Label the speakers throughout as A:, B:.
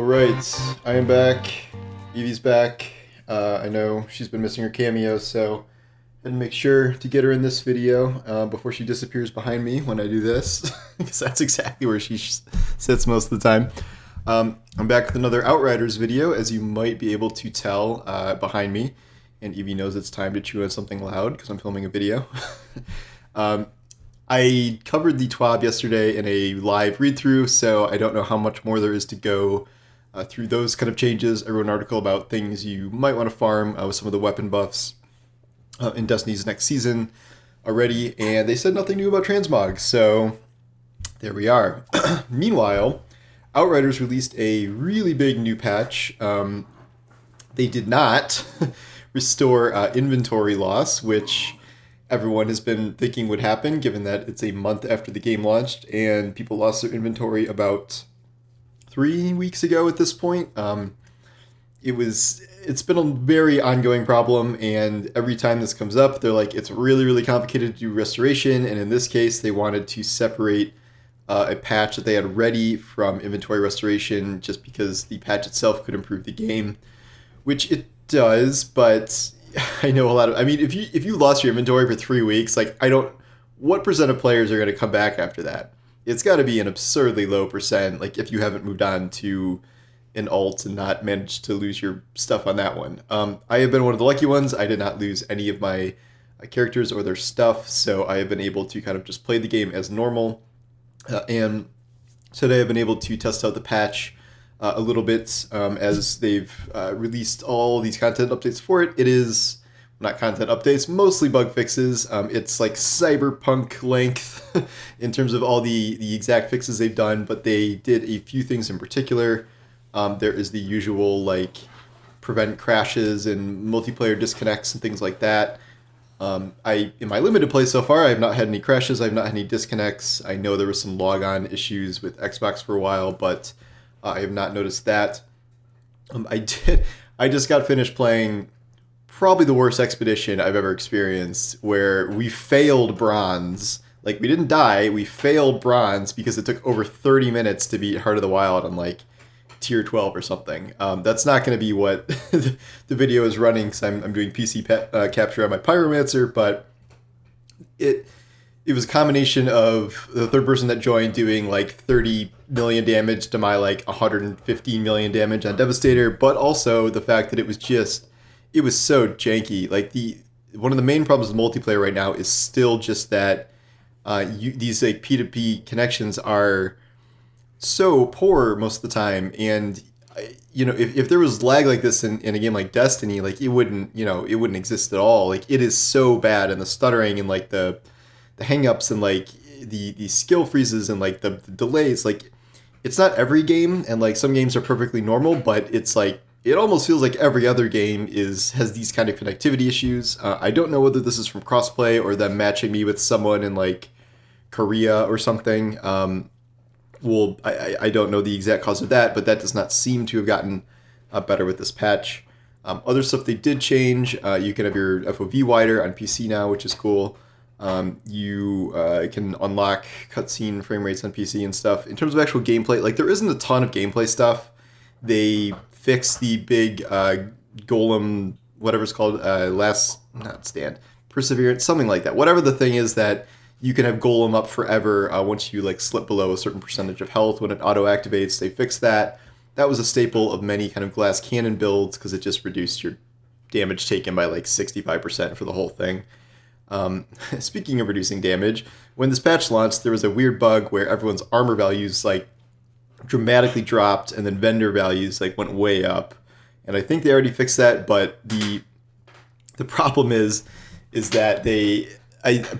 A: Alright, I am back. Evie's back. I know she's been missing her cameo, so I had to make sure to get her in this video before she disappears behind me when I do this, because that's exactly where she sits most of the time. I'm back with another Outriders video, as you might be able to tell behind me, and Evie knows it's time to chew on something loud because I'm filming a video. I covered the TWAB yesterday in a live read-through, so I don't know how much more there is to go through those kind of changes. I wrote an article about things you might want to farm with some of the weapon buffs in Destiny's next season already, and they said nothing new about transmog, so there we are. Meanwhile, Outriders released a really big new patch. They did not restore inventory loss, which everyone has been thinking would happen, given that it's a month after the game launched, and people lost their inventory about 3 weeks ago at this point. It's been a very ongoing problem, and every time this comes up, they're like, it's really, really complicated to do restoration, and in this case, they wanted to separate a patch that they had ready from inventory restoration, just because the patch itself could improve the game, which it does, but I know a lot of, I mean, if you lost your inventory for 3 weeks, like, what percent of players are going to come back after that? It's got to be an absurdly low percent, like, if you haven't moved on to an alt and not managed to lose your stuff on that one. I have been one of the lucky ones. I did not lose any of my characters or their stuff, so I have been able to kind of just play the game as normal. And today I've been able to test out the patch a little bit as they've released all these content updates for it. It is not content updates, mostly bug fixes. It's like cyberpunk length in terms of all the exact fixes they've done, but they did a few things in particular. There is the usual, like, prevent crashes and multiplayer disconnects and things like that. In my limited play so far, I have not had any crashes, I have not had any disconnects. I know there was some logon issues with Xbox for a while, but I have not noticed that. I just got finished playing probably the worst expedition I've ever experienced, where we failed bronze. Like, we didn't die, we failed bronze because it took over 30 minutes to beat Heart of the Wild on, like, tier 12 or something. That's not going to be what the video is running, because I'm doing PC capture on my Pyromancer, but it was a combination of the third person that joined doing like 30 million damage to my like 115 million damage on Devastator, but also the fact that it was so janky. Like, one of the main problems with multiplayer right now is still just that these like P2P connections are so poor most of the time, and if there was lag like this in a game like Destiny, like, it wouldn't exist at all. Like, it is so bad, and the stuttering and like the hang-ups and like the skill freezes and like the delays, like, it's not every game, and like some games are perfectly normal, but it's like it almost feels like every other game has these kind of connectivity issues. I don't know whether this is from crossplay or them matching me with someone in like Korea or something. I don't know the exact cause of that, but that does not seem to have gotten better with this patch. Other stuff they did change, you can have your FOV wider on PC now, which is cool. You can unlock cutscene frame rates on PC and stuff. In terms of actual gameplay, like, there isn't a ton of gameplay stuff. They fixed the big golem, whatever it's called, perseverance, something like that. Whatever the thing is that you can have golem up forever once you like slip below a certain percentage of health when it auto activates. They fixed that. That was a staple of many kind of glass cannon builds because it just reduced your damage taken by like 65% for the whole thing. Speaking of reducing damage, when this patch launched, there was a weird bug where everyone's armor values like dramatically dropped, and then vendor values like went way up. And I think they already fixed that, but the problem is that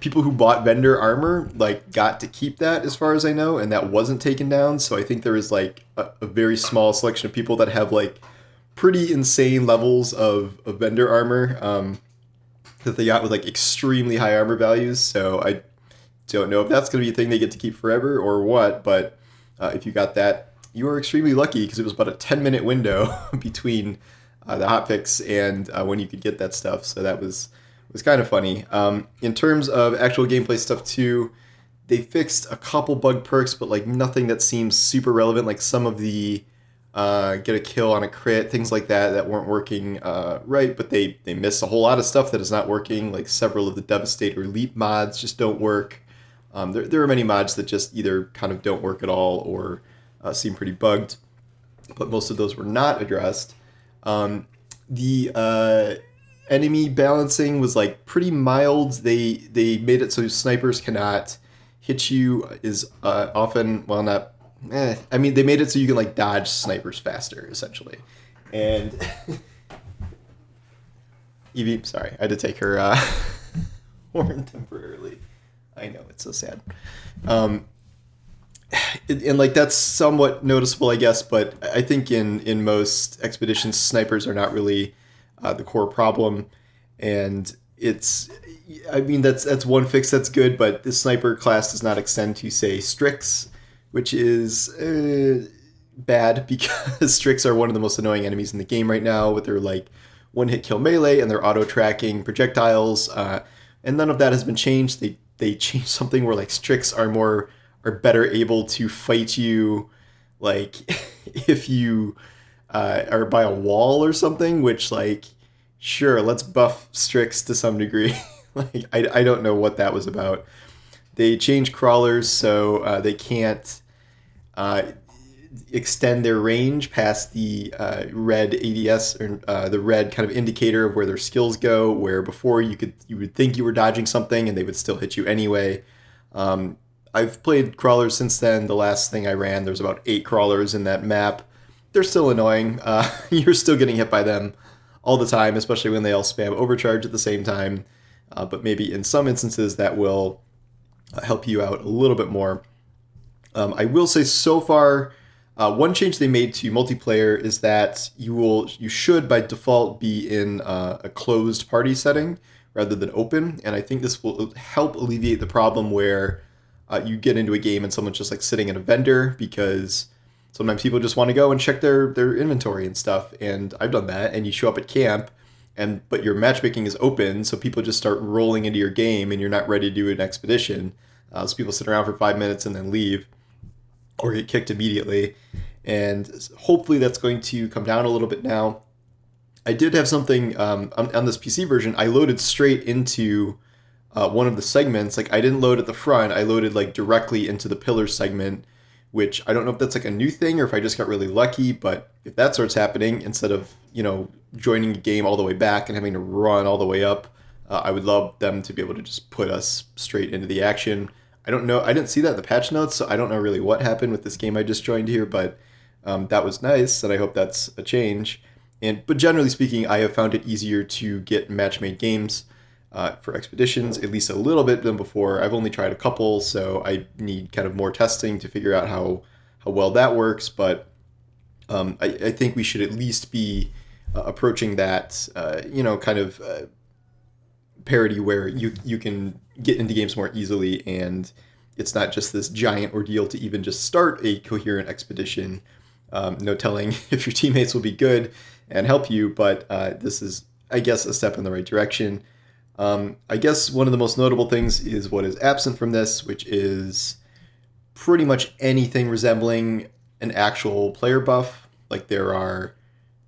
A: people who bought vendor armor like got to keep that, as far as I know, and that wasn't taken down. So I think there is like a very small selection of people that have like pretty insane levels of vendor armor that they got with like extremely high armor values. So I don't know if that's going to be a thing they get to keep forever or what, but if you got that, you are extremely lucky, because it was about a 10-minute window between the hotfix and when you could get that stuff. So that was kind of funny. In terms of actual gameplay stuff too, they fixed a couple bug perks, but like nothing that seems super relevant. Like some of the get a kill on a crit, things like that weren't working right, but they miss a whole lot of stuff that is not working. Like several of the Devastator Leap mods just don't work. There are many mods that just either kind of don't work at all or seem pretty bugged, but most of those were not addressed. The enemy balancing was like pretty mild. They made it so snipers cannot hit you is often, well, not I mean, they made it so you can like dodge snipers faster, essentially. And Evie, sorry, I had to take her horn temporarily. I know, it's so sad. And like that's somewhat noticeable, I guess. But I think in most expeditions, snipers are not really the core problem, and it's. I mean, that's one fix that's good, but the sniper class does not extend to say Strix, which is bad because Strix are one of the most annoying enemies in the game right now with their like one hit kill melee and their auto tracking projectiles, and none of that has been changed. They changed something where like Strix are better able to fight you, like if you are by a wall or something. Which like, sure, let's buff Strix to some degree. Like I don't know what that was about. They changed crawlers so they can't extend their range past the red ADS or the red kind of indicator of where their skills go. Where before you would think you were dodging something and they would still hit you anyway. I've played crawlers since then. The last thing I ran, there's about 8 crawlers in that map. They're still annoying. You're still getting hit by them all the time, especially when they all spam overcharge at the same time. But maybe in some instances that will help you out a little bit more. I will say so far, one change they made to multiplayer is that you should by default be in a closed party setting rather than open, and I think this will help alleviate the problem where you get into a game and someone's just like sitting in a vendor, because sometimes people just want to go and check their inventory and stuff, and I've done that. And you show up at camp, but your matchmaking is open, so people just start rolling into your game, and you're not ready to do an expedition. So people sit around for 5 minutes and then leave, or get kicked immediately. And hopefully that's going to come down a little bit now. I did have something on this PC version. I loaded straight into one of the segments. Like I didn't load at the front. I loaded like directly into the pillar segment, which I don't know if that's like a new thing or if I just got really lucky. But if that starts happening, instead of joining a game all the way back and having to run all the way up, I would love them to be able to just put us straight into the action. I don't know. I didn't see that in the patch notes, so I don't know really what happened with this game I just joined here, but that was nice, and I hope that's a change. But generally speaking, I have found it easier to get match-made games for expeditions, at least a little bit than before. I've only tried a couple, so I need kind of more testing to figure out how well that works. But I think we should at least be approaching that, kind of parity where you can get into games more easily, and it's not just this giant ordeal to even just start a coherent expedition. No telling if your teammates will be good and help you, but this is, I guess, a step in the right direction. I guess one of the most notable things is what is absent from this, which is pretty much anything resembling an actual player buff. Like there are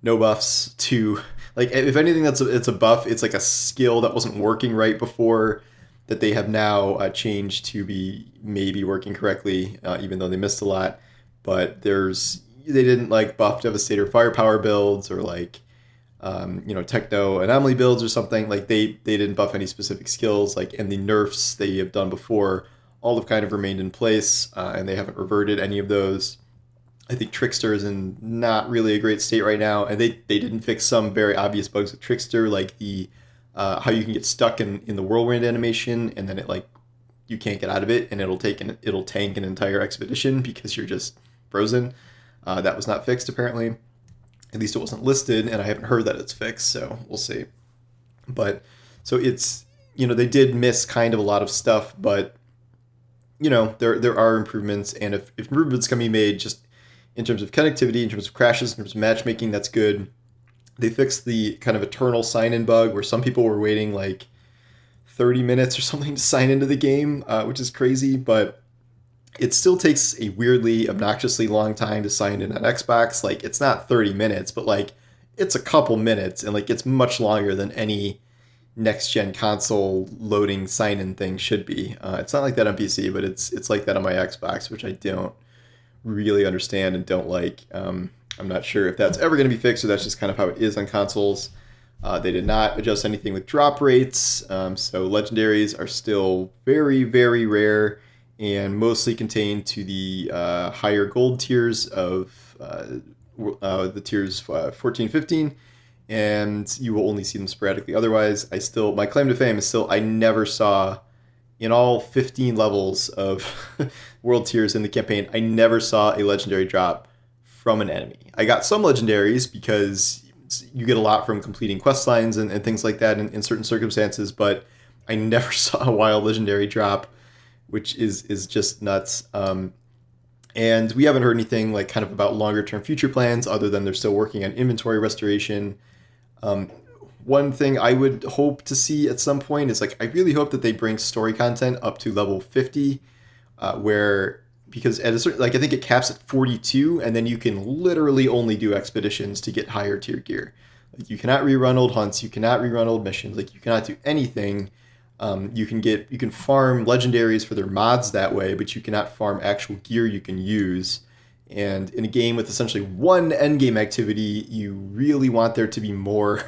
A: no buffs to, like, if anything it's a buff, it's like a skill that wasn't working right before that they have now changed to be maybe working correctly, even though they missed a lot. But they didn't like buff Devastator firepower builds or like techno anomaly builds or something. Like they didn't buff any specific skills, like, and the nerfs they have done before all have kind of remained in place, and they haven't reverted any of those. I think Trickster is in not really a great state right now, and they didn't fix some very obvious bugs with Trickster, like the how you can get stuck in the whirlwind animation, and then it like you can't get out of it, and it'll tank an entire expedition because you're just frozen. That was not fixed apparently. At least it wasn't listed, and I haven't heard that it's fixed, so we'll see. But so it's they did miss kind of a lot of stuff, but there are improvements, and if improvements can be made just in terms of connectivity, in terms of crashes, in terms of matchmaking, that's good. They fixed the kind of eternal sign-in bug where some people were waiting like 30 minutes or something to sign into the game, which is crazy, but it still takes a weirdly, obnoxiously long time to sign in on Xbox. Like, it's not 30 minutes, but like, it's a couple minutes, and like, it's much longer than any next gen console loading sign in thing should be. It's not like that on PC, but it's like that on my Xbox, which I don't really understand and don't like. I'm not sure if that's ever going to be fixed, or that's just kind of how it is on consoles. They did not adjust anything with drop rates, so legendaries are still very, very rare and mostly contained to the higher gold tiers of the tiers 14, 15, and you will only see them sporadically. Otherwise, my claim to fame is still I never saw in all 15 levels of world tiers in the campaign, I never saw a legendary drop from an enemy. I got some legendaries because you get a lot from completing quest lines and things like that in certain circumstances, but I never saw a wild legendary drop, which is just nuts. And we haven't heard anything like kind of about longer term future plans other than they're still working on inventory restoration. One thing I would hope to see at some point is like I really hope that they bring story content up to level 50, where because at a certain like I think it caps at 42, and then you can literally only do expeditions to get higher tier gear. Like you cannot rerun old hunts, you cannot rerun old missions, like you cannot do anything. You can farm legendaries for their mods that way, but you cannot farm actual gear you can use. And in a game with essentially one endgame activity, you really want there to be more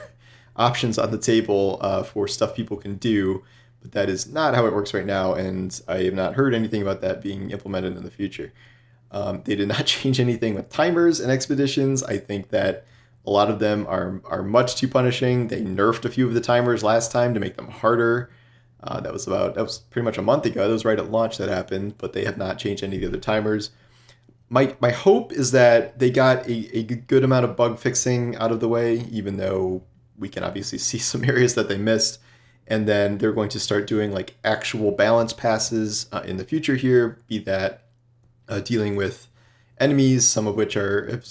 A: options on the table for stuff people can do. But that is not how it works right now, and I have not heard anything about that being implemented in the future. They did not change anything with timers and expeditions. I think that a lot of them are much too punishing. They nerfed a few of the timers last time to make them harder. That was pretty much a month ago. That was right at launch that happened, but they have not changed any of the other timers. My hope is that they got a good amount of bug fixing out of the way, even though we can obviously see some areas that they missed. And then they're going to start doing like actual balance passes in the future here, be that dealing with enemies, some of which are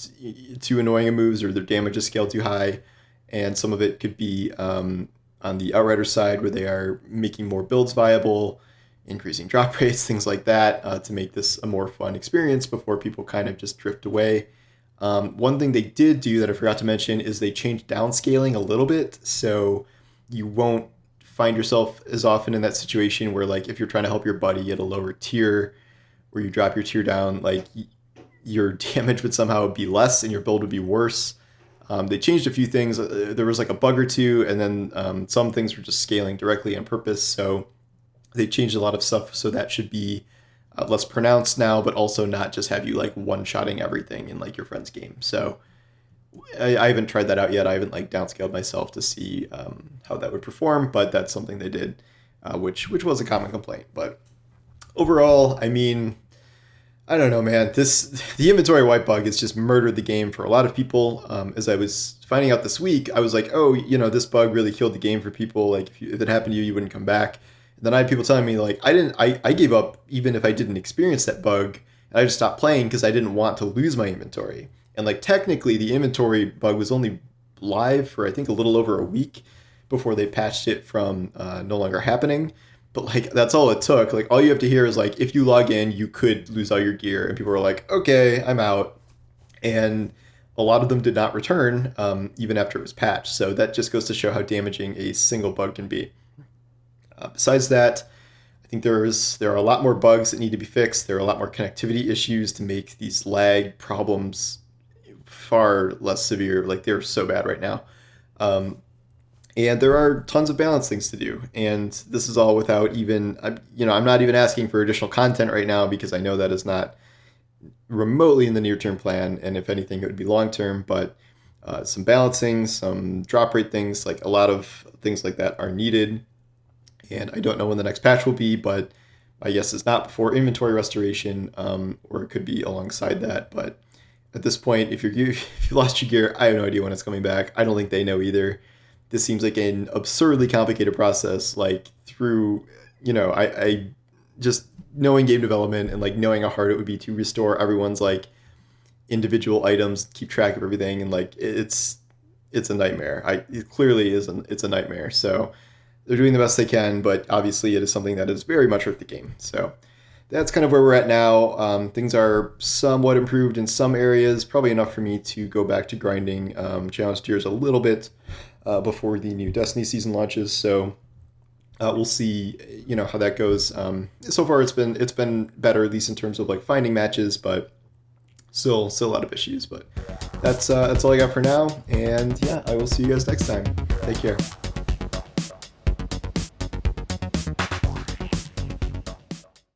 A: too annoying in moves or their damage is scaled too high. And some of it could be on the Outriders side where they are making more builds viable, increasing drop rates, things like that, to make this a more fun experience before people kind of just drift away. One thing they did do that I forgot to mention is they changed downscaling a little bit, so you won't find yourself as often in that situation where, like, if you're trying to help your buddy at a lower tier, where you drop your tier down, like, your damage would somehow be less and your build would be worse. They changed a few things. There was like a bug or two, and then some things were just scaling directly on purpose, so they changed a lot of stuff, so that should be less pronounced now, but also not just have you like one-shotting everything in like your friend's game. So I haven't tried that out yet. I haven't like downscaled myself to see how that would perform, but that's something they did, which was a common complaint. But overall, I mean, I don't know, man. The inventory wipe bug has just murdered the game for a lot of people. As I was finding out this week, I was like, oh, this bug really killed the game for people. Like if it happened to you, you wouldn't come back. And then I had people telling me like I gave up even if I didn't experience that bug, and I just stopped playing because I didn't want to lose my inventory. And like technically, the inventory bug was only live for I think a little over a week before they patched it from no longer happening. But like that's all it took. Like all you have to hear is like if you log in, you could lose all your gear, and people were like, okay, I'm out. And a lot of them did not return even after it was patched. So that just goes to show how damaging a single bug can be. Besides that, I think there are a lot more bugs that need to be fixed. There are a lot more connectivity issues to make these lag problems far less severe. Like they're so bad right now. And there are tons of balance things to do. And this is all without even, I'm not even asking for additional content right now because I know that is not remotely in the near-term plan. And if anything, it would be long-term. But some balancing, some drop rate things, like a lot of things like that are needed. And I don't know when the next patch will be, but my guess is not before inventory restoration, or it could be alongside that. But at this point, if you lost your gear, I have no idea when it's coming back. I don't think they know either. This seems like an absurdly complicated process, like through, I just knowing game development and like knowing how hard it would be to restore everyone's like individual items, keep track of everything. And like, it's a nightmare. It clearly is, it's a nightmare. So they're doing the best they can, but obviously it is something that has very much hurt the game. So that's kind of where we're at now. Things are somewhat improved in some areas, probably enough for me to go back to grinding Challenge tiers a little bit before the new Destiny season launches. So we'll see, how that goes. So far, it's been better, at least in terms of like finding matches, but still a lot of issues. But that's all I got for now. And yeah, I will see you guys next time. Take care.